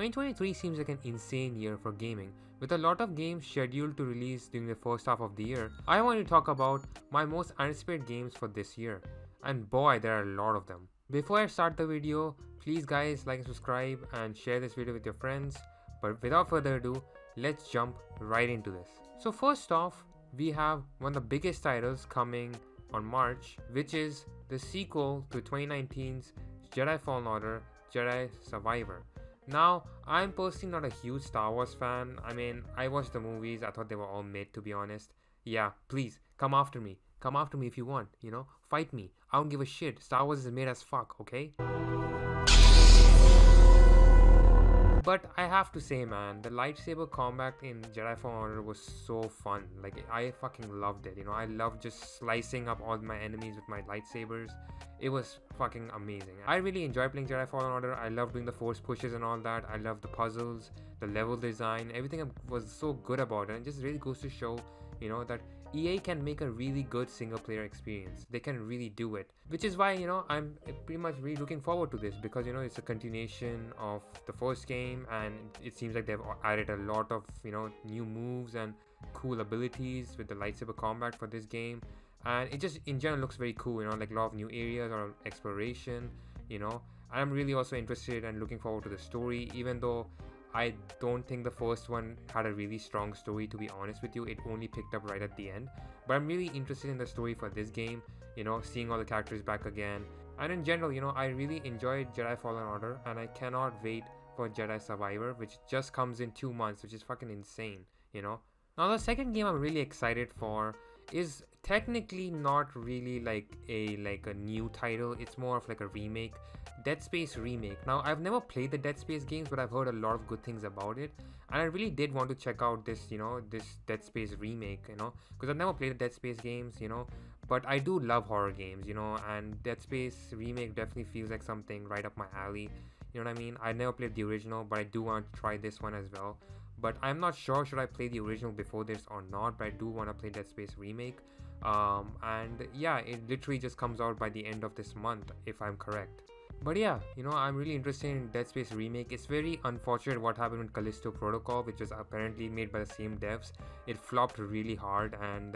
2023 seems like an insane year for gaming, with a lot of games scheduled to release during the first half of the year. I want to talk about my most anticipated games for this year, and boy, there are a lot of them. Before I start the video, please guys like and subscribe and share this video with your friends. But without further ado, let's jump right into this. So first off, we have one of the biggest titles coming on March, which is the sequel to 2019's Jedi Fallen Order: Jedi Survivor. Now, I'm personally not a huge Star Wars fan. I mean, I watched the movies, I thought they were all mid, to be honest. Yeah, please, come after me. Come after me if you want, fight me. I don't give a shit. Star Wars is mid as fuck, okay? But I have to say, man, the lightsaber combat in Jedi Fallen Order was so fun. Like, I fucking loved it. I loved just slicing up all my enemies with my lightsabers. It was fucking amazing. I really enjoyed playing Jedi Fallen Order. I loved doing the force pushes and all that. I loved the puzzles, the level design. Everything was so good about it. And it just really goes to show, that EA can make a really good single player experience. They can really do it, which is why I'm pretty much really looking forward to this, because it's a continuation of the first game, and it seems like they've added a lot of new moves and cool abilities with the lightsaber combat for this game, and it just in general looks very cool, like a lot of new areas or exploration. I'm really also interested and looking forward to the story, even though I don't think the first one had a really strong story, to be honest with you. It only picked up right at the end. But I'm really interested in the story for this game, seeing all the characters back again. And in general, I really enjoyed Jedi Fallen Order, and I cannot wait for Jedi Survivor, which just comes in 2 months, which is fucking insane, Now the second game I'm really excited for is technically not really like a new title. It's more of like a remake, Dead Space remake. Now, I've never played the Dead Space games, but I've heard a lot of good things about it, and I really did want to check out this this Dead Space remake, because I've never played the Dead Space games, but I do love horror games, and Dead Space remake definitely feels like something right up my alley. You know what I mean? I never played the original, but I do want to try this one as well. But I'm not sure should I play the original before this or not, but I do want to play Dead Space remake. And yeah, it literally just comes out by the end of this month, if I'm correct. But yeah, I'm really interested in Dead Space remake. It's very unfortunate what happened with Callisto Protocol, which was apparently made by the same devs. It flopped really hard, and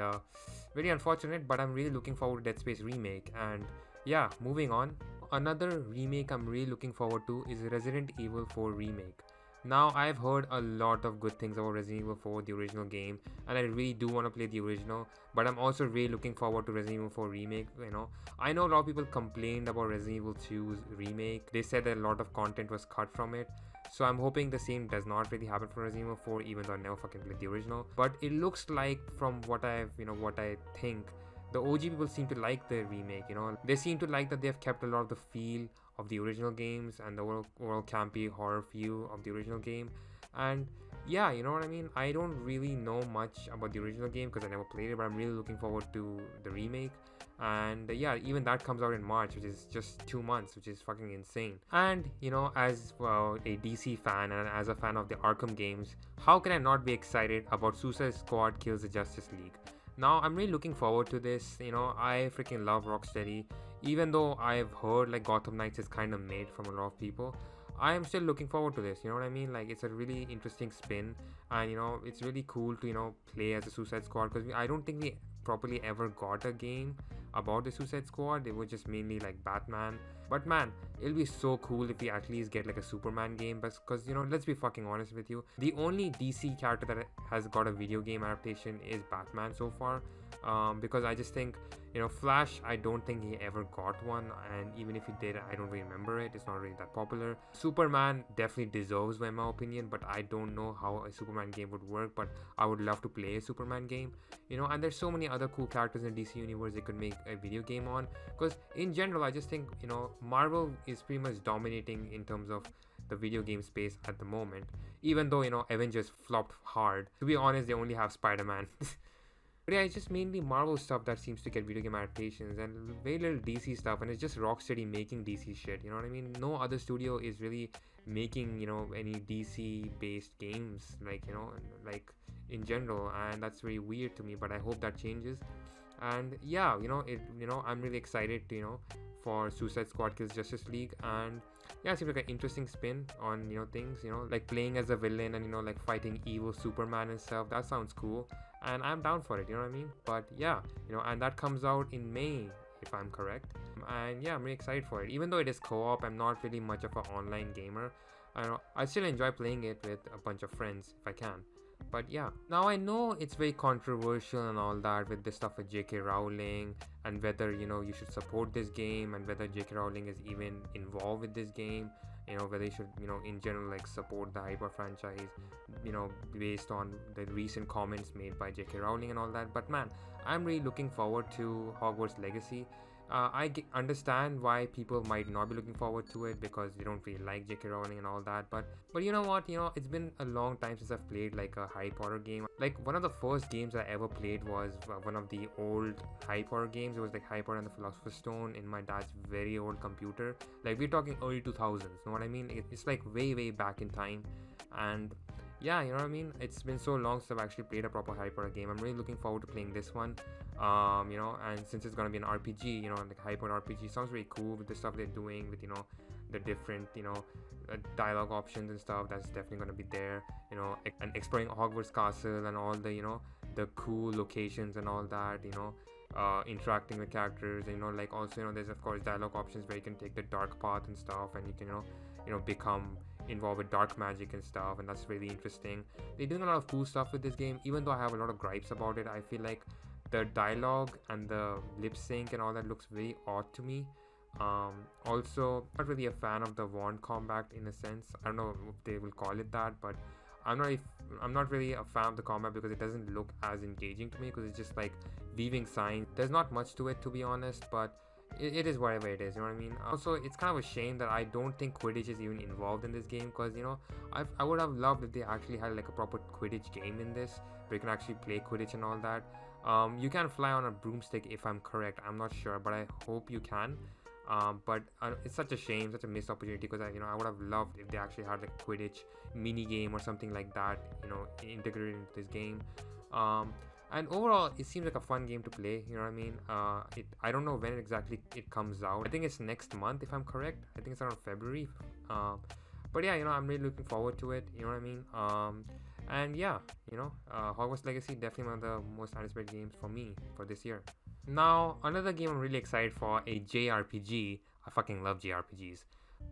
very unfortunate, but I'm really looking forward to Dead Space remake. And yeah, moving on. Another remake I'm really looking forward to is Resident Evil 4 remake. Now, I've heard a lot of good things about Resident Evil 4, the original game, and I really do want to play the original, but I'm also really looking forward to Resident Evil 4 remake. I know a lot of people complained about Resident Evil 2's remake. They said that a lot of content was cut from it, so I'm hoping the same does not really happen for Resident Evil 4, even though I never fucking played the original. But it looks like, from what I think, the OG people seem to like the remake. They seem to like that they've kept a lot of the feel of the original games and the overall campy horror feel of the original game. And yeah, you know what I mean? I don't really know much about the original game because I never played it, but I'm really looking forward to the remake. And yeah, even that comes out in March, which is just 2 months, which is fucking insane. And as well, a DC fan and as a fan of the Arkham games, how can I not be excited about Suicide Squad Kills the Justice League? Now, I'm really looking forward to this. I freaking love Rocksteady. Even though I've heard like Gotham Knights is kind of made from a lot of people, I am still looking forward to this. You know what I mean? Like, it's a really interesting spin, and it's really cool to play as a Suicide Squad, because I don't think we properly ever got a game about the Suicide Squad. They were just mainly like Batman. But man, it'll be so cool if we at least get like a Superman game, because let's be fucking honest with you, the only DC character that has got a video game adaptation is Batman so far. Because I just think Flash, I don't think he ever got one, and even if he did, I don't really remember it. It's not really that popular. Superman definitely deserves one, in my opinion, but I don't know how a Superman game would work, but I would love to play a Superman game. And there's so many other cool characters in DC universe they could make a video game on, because in general I just think Marvel is pretty much dominating in terms of the video game space at the moment, even though Avengers flopped hard. To be honest, they only have Spider-Man. But yeah, it's just mainly Marvel stuff that seems to get video game adaptations, and very little DC stuff, and it's just Rocksteady making DC shit, you know what I mean? No other studio is really making, any DC based games, like in general, and that's very weird to me, but I hope that changes. And yeah, I'm really excited to, for Suicide Squad Kills Justice League, and Yeah, it seems like an interesting spin on, things, like playing as a villain and, like fighting evil Superman and stuff. That sounds cool. And I'm down for it, you know what I mean? But yeah, and that comes out in May, if I'm correct. And yeah, I'm really excited for it. Even though it is co-op, I'm not really much of an online gamer. I still enjoy playing it with a bunch of friends if I can. But yeah, now I know it's very controversial and all that with this stuff with J.K. Rowling, and whether you should support this game, and whether J.K. Rowling is even involved with this game. Whether you should in general like support the Hyper franchise, based on the recent comments made by J.K. Rowling and all that. But man, I'm really looking forward to Hogwarts Legacy. Understand why people might not be looking forward to it because they don't really like J.K. Rowling and all that. But you know what? It's been a long time since I've played like a Harry Potter game. Like one of the first games I ever played was one of the old Harry Potter games. It was like Harry Potter and the Philosopher's Stone in my dad's very old computer. Like we're talking early 2000s. Know what I mean? It's like way back in time, and yeah, you know what I mean? It's been so long since I've actually played a proper Harry Potter game. I'm really looking forward to playing this one. And since it's gonna be an RPG, like Harry Potter RPG sounds really cool with the stuff they're doing with, the different, dialogue options and stuff. That's definitely gonna be there, and exploring Hogwarts Castle and all the, the cool locations and all that, interacting with characters, like also, there's of course dialogue options where you can take the dark path and stuff, and you can, become involved with dark magic and stuff, and that's really interesting. They're doing a lot of cool stuff with this game. Even though I have a lot of gripes about it, I feel like the dialogue and the lip sync and all that looks very odd to me. Also, not really a fan of the wand combat in a sense. I don't know if they will call it that, but I'm not really a fan of the combat because it doesn't look as engaging to me, because it's just like weaving signs. There's not much to it, to be honest, but it is whatever it is, you know what I mean? Also, it's kind of a shame that I don't think Quidditch is even involved in this game, because I would have loved if they actually had like a proper Quidditch game in this where you can actually play Quidditch and all that. You can fly on a broomstick if I'm correct. I'm not sure, but I hope you can. But it's such a shame, such a missed opportunity, because I would have loved if they actually had like a Quidditch mini game or something like that, integrated into this game. And overall, it seems like a fun game to play. You know what I mean? I don't know when exactly it comes out. I think it's next month, if I'm correct. I think it's around February. But yeah, I'm really looking forward to it. You know what I mean? And yeah, Hogwarts Legacy definitely one of the most anticipated games for me for this year. Now, another game I'm really excited for, a JRPG. I fucking love JRPGs.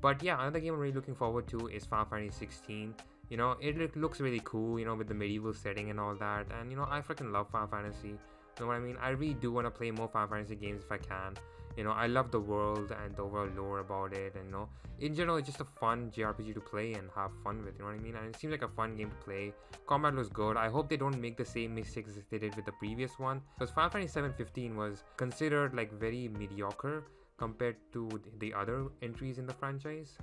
But yeah, another game I'm really looking forward to is Final Fantasy 16. It looks really cool, with the medieval setting and all that. And, I freaking love Final Fantasy. You know what I mean? I really do want to play more Final Fantasy games if I can. I love the world and the overall lore about it. And, in general, it's just a fun JRPG to play and have fun with. You know what I mean? And it seems like a fun game to play. Combat looks good. I hope they don't make the same mistakes as they did with the previous one. Because Final Fantasy 7-15 was considered, like, very mediocre compared to the other entries in the franchise.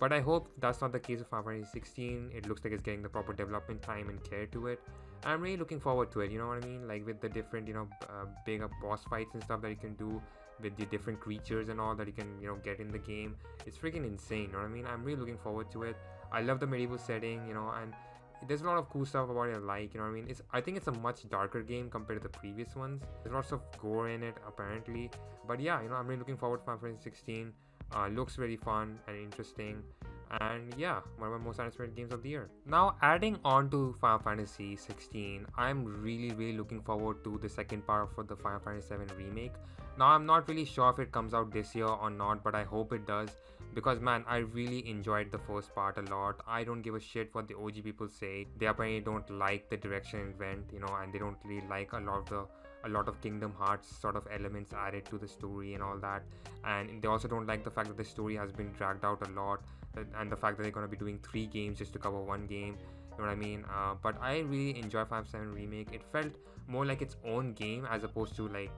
But I hope that's not the case with Final Fantasy 16. It looks like it's getting the proper development time and care to it. I'm really looking forward to it, you know what I mean? Like with the different, big boss fights and stuff that you can do with the different creatures and all that you can, get in the game. It's freaking insane, you know what I mean? I'm really looking forward to it. I love the medieval setting, and there's a lot of cool stuff about it I like, you know what I mean? I think it's a much darker game compared to the previous ones. There's lots of gore in it, apparently. But yeah, I'm really looking forward to Final Fantasy 16. Looks really fun and interesting, and yeah, one of my most anticipated games of the year. Now, adding on to Final Fantasy 16, I'm really looking forward to the second part for the Final Fantasy 7 remake. Now, I'm not really sure if it comes out this year or not, but I hope it does, because man, I really enjoyed the first part a lot. I don't give a shit what the OG people say. They apparently don't like the direction it went, and they don't really like a lot of Kingdom Hearts sort of elements added to the story and all that. And they also don't like the fact that the story has been dragged out a lot, and the fact that they're going to be doing 3 games just to cover 1 game. You know what I mean? But I really enjoy 5.7 Remake. It felt more like its own game as opposed to like,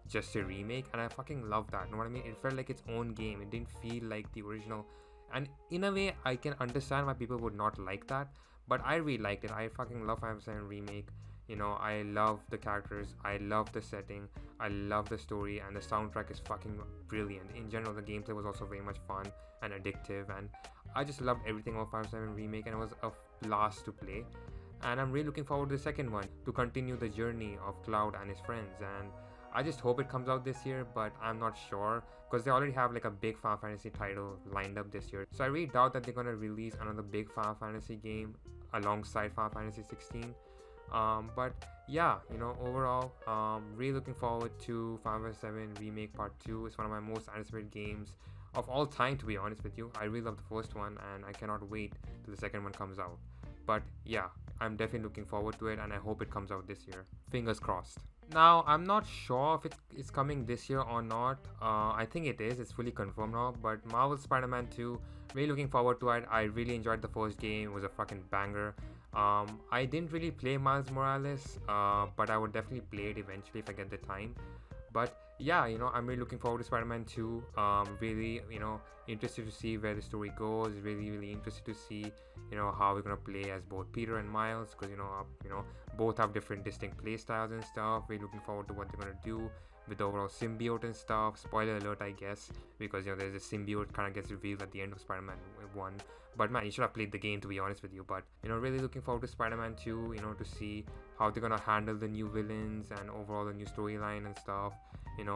just a remake. And I fucking love that. You know what I mean? It felt like its own game. It didn't feel like the original. And in a way, I can understand why people would not like that. But I really liked it. I fucking love 5.7 Remake. I love the characters, I love the setting, I love the story, and the soundtrack is fucking brilliant. In general, the gameplay was also very much fun and addictive, and I just loved everything about 5.7 Remake, and it was a blast to play. And I'm really looking forward to the second one, to continue the journey of Cloud and his friends. And I just hope it comes out this year, but I'm not sure because they already have like a big Final Fantasy title lined up this year. So I really doubt that they're gonna release another big Final Fantasy game alongside Final Fantasy 16. But yeah, overall, really looking forward to Final Fantasy 7 Remake Part 2. It's one of my most anticipated games of all time, to be honest with you. I really love the first one, and I cannot wait till the second one comes out. But yeah, I'm definitely looking forward to it, and I hope it comes out this year. Fingers crossed. Now, I'm not sure if it's coming this year or not. I think it is. It's fully confirmed now. But Marvel Spider-Man 2, really looking forward to it. I really enjoyed the first game. It was a fucking banger. I didn't really play Miles Morales, but I would definitely play it eventually if I get the time. But yeah, I'm really looking forward to Spider-Man 2. Really, interested to see where the story goes. Really, really interested to see, how we're gonna play as both Peter and Miles, because both have different distinct play styles and stuff. Really looking forward to what they're gonna do with the overall symbiote and stuff. Spoiler alert, I guess, because there's a symbiote kind of gets revealed at the end of Spider-Man 1. But man, you should have played the game, to be honest with you. But really looking forward to Spider-Man 2. To see how they're gonna handle the new villains and overall the new storyline and stuff. There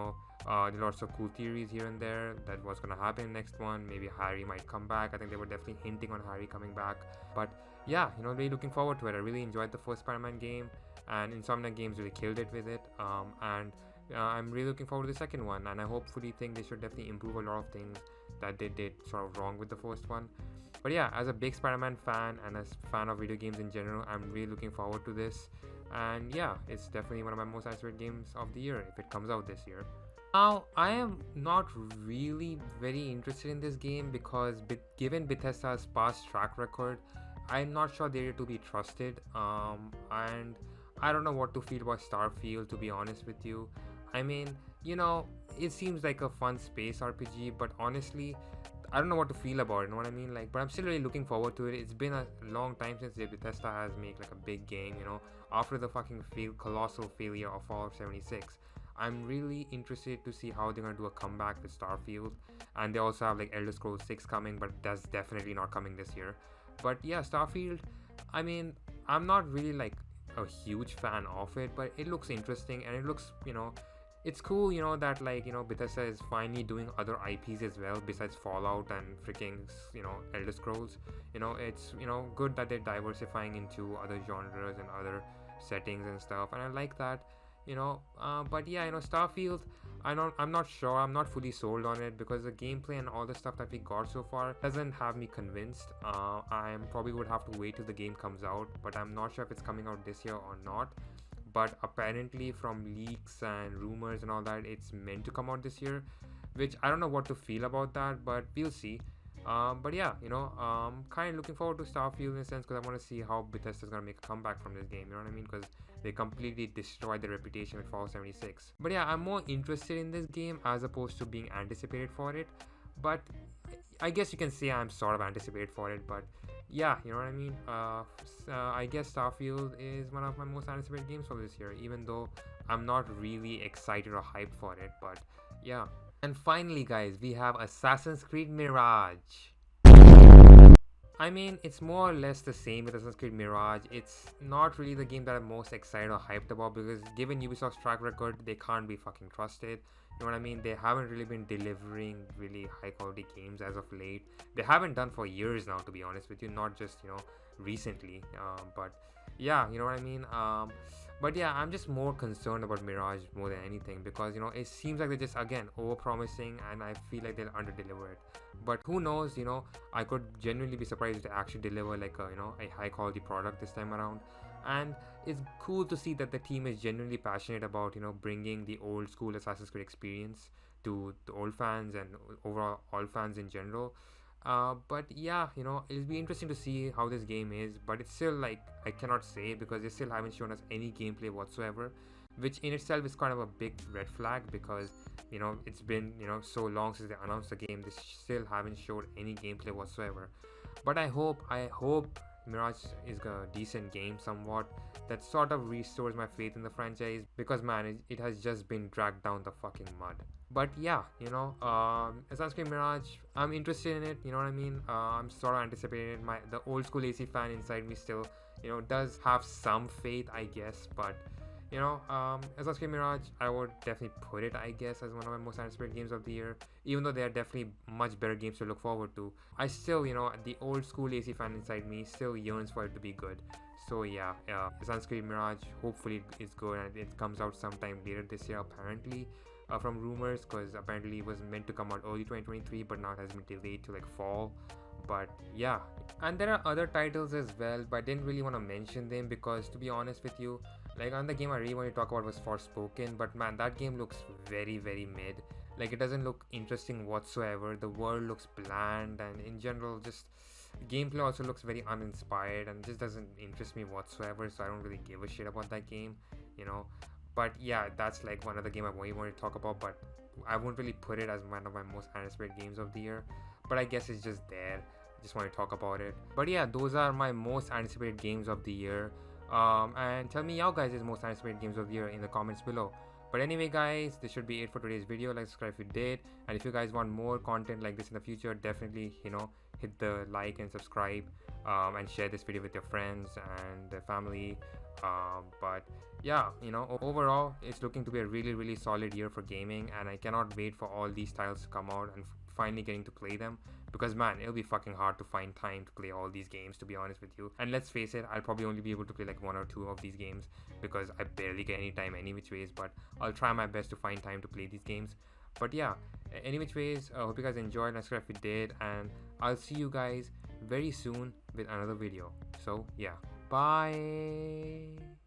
are lots of cool theories here and there that what's gonna happen next one. Maybe Harry might come back. I think they were definitely hinting on Harry coming back. But yeah, really looking forward to it. I really enjoyed the first Spider-Man game, and Insomniac Games really killed it with it. And I'm really looking forward to the second one, and I hopefully think they should definitely improve a lot of things that they did sort of wrong with the first one. But yeah, as a big Spider-Man fan and as a fan of video games in general, I'm really looking forward to this. And yeah, it's definitely one of my most anticipated games of the year if it comes out this year. Now, I am not really very interested in this game because given Bethesda's past track record, I'm not sure they're to be trusted. And I don't know what to feel about Starfield, to be honest with you. I mean, it seems like a fun space RPG, but honestly, I don't know what to feel about it, you know what I mean? But I'm still really looking forward to it. It's been a long time since Bethesda has made like a big game, after the fucking colossal failure of Fallout 76. I'm really interested to see how they're gonna do a comeback with Starfield. And they also have like Elder Scrolls 6 coming, but that's definitely not coming this year. But yeah, Starfield, I mean, I'm not really like a huge fan of it, but it looks interesting and it looks, it's cool, that Bethesda is finally doing other IPs as well besides Fallout and freaking, Elder Scrolls. It's, good that they're diversifying into other genres and other settings and stuff, and I like that, but yeah, Starfield, I'm not sure, I'm not fully sold on it because the gameplay and all the stuff that we got so far doesn't have me convinced. I probably would have to wait till the game comes out, but I'm not sure if it's coming out this year or not. But apparently from leaks and rumors and all that, it's meant to come out this year, which I don't know what to feel about that, but we'll see. But yeah, kind of looking forward to Starfield in a sense because I want to see how Bethesda's gonna make a comeback from this game, you know what I mean? Because they completely destroyed their reputation with Fallout 76. But yeah, I'm more interested in this game as opposed to being anticipated for it. But I guess you can say I'm sort of anticipated for it, but yeah, you know what I mean? I guess Starfield is one of my most anticipated games for this year, even though I'm not really excited or hyped for it, but yeah. And finally, guys, we have Assassin's Creed Mirage. I mean, it's more or less the same with Assassin's Creed Mirage. It's not really the game that I'm most excited or hyped about because given Ubisoft's track record, they can't be fucking trusted. You know what I mean? They haven't really been delivering really high quality games as of late. They haven't done for years now, to be honest with you, not just, recently. But yeah, you know what I mean? But yeah, I'm just more concerned about Mirage more than anything because, it seems like they're just, again, over-promising and I feel like they'll under-deliver it. But who knows, I could genuinely be surprised if they actually deliver like a high-quality product this time around. And it's cool to see that the team is genuinely passionate about, bringing the old school Assassin's Creed experience to the old fans and overall all fans in general. But yeah, it'll be interesting to see how this game is, but it's still like I cannot say because they still haven't shown us any gameplay whatsoever, which in itself is kind of a big red flag because it's been so long since they announced the game. They still haven't showed any gameplay whatsoever. But I hope Mirage is a decent game somewhat that sort of restores my faith in the franchise because man, it has just been dragged down the fucking mud. But yeah, Assassin's Creed Mirage, I'm interested in it, you know what I mean? I'm sort of anticipating it. The old school AC fan inside me still, does have some faith, I guess, but Assassin's Creed Mirage, I would definitely put it, I guess, as one of my most anticipated games of the year. Even though there are definitely much better games to look forward to, I still, the old school AC fan inside me still yearns for it to be good. So yeah, Assassin's Creed Mirage hopefully is good, and it comes out sometime later this year apparently, from rumors, because apparently it was meant to come out early 2023, but now it has been delayed to like fall. But yeah, and there are other titles as well, but I didn't really want to mention them because, to be honest with you, like on the game I really want to talk about was Forspoken, but man, that game looks very very mid. Like it doesn't look interesting whatsoever. The world looks bland, and in general, just gameplay also looks very uninspired and just doesn't interest me whatsoever. So I don't really give a shit about that game, you know. But yeah, that's like one other game I really want to talk about, but I won't really put it as one of my most anticipated games of the year. But I guess it's just there. Just want to talk about it. But yeah, those are my most anticipated games of the year. And tell me your guys' most anticipated games of the year in the comments below. But anyway guys, this should be it for today's video. Like, subscribe if you did, and if you guys want more content like this in the future, definitely hit the like and subscribe, and share this video with your friends and their family. But yeah, overall it's looking to be a really really solid year for gaming, and I cannot wait for all these titles to come out and finally getting to play them, because man, it'll be fucking hard to find time to play all these games, to be honest with you. And let's face it, I'll probably only be able to play like one or two of these games because I barely get any time any which ways, but I'll try my best to find time to play these games. But yeah, any which ways, I hope you guys enjoyed, and subscribe if you did, and I'll see you guys very soon with another video. So yeah, bye.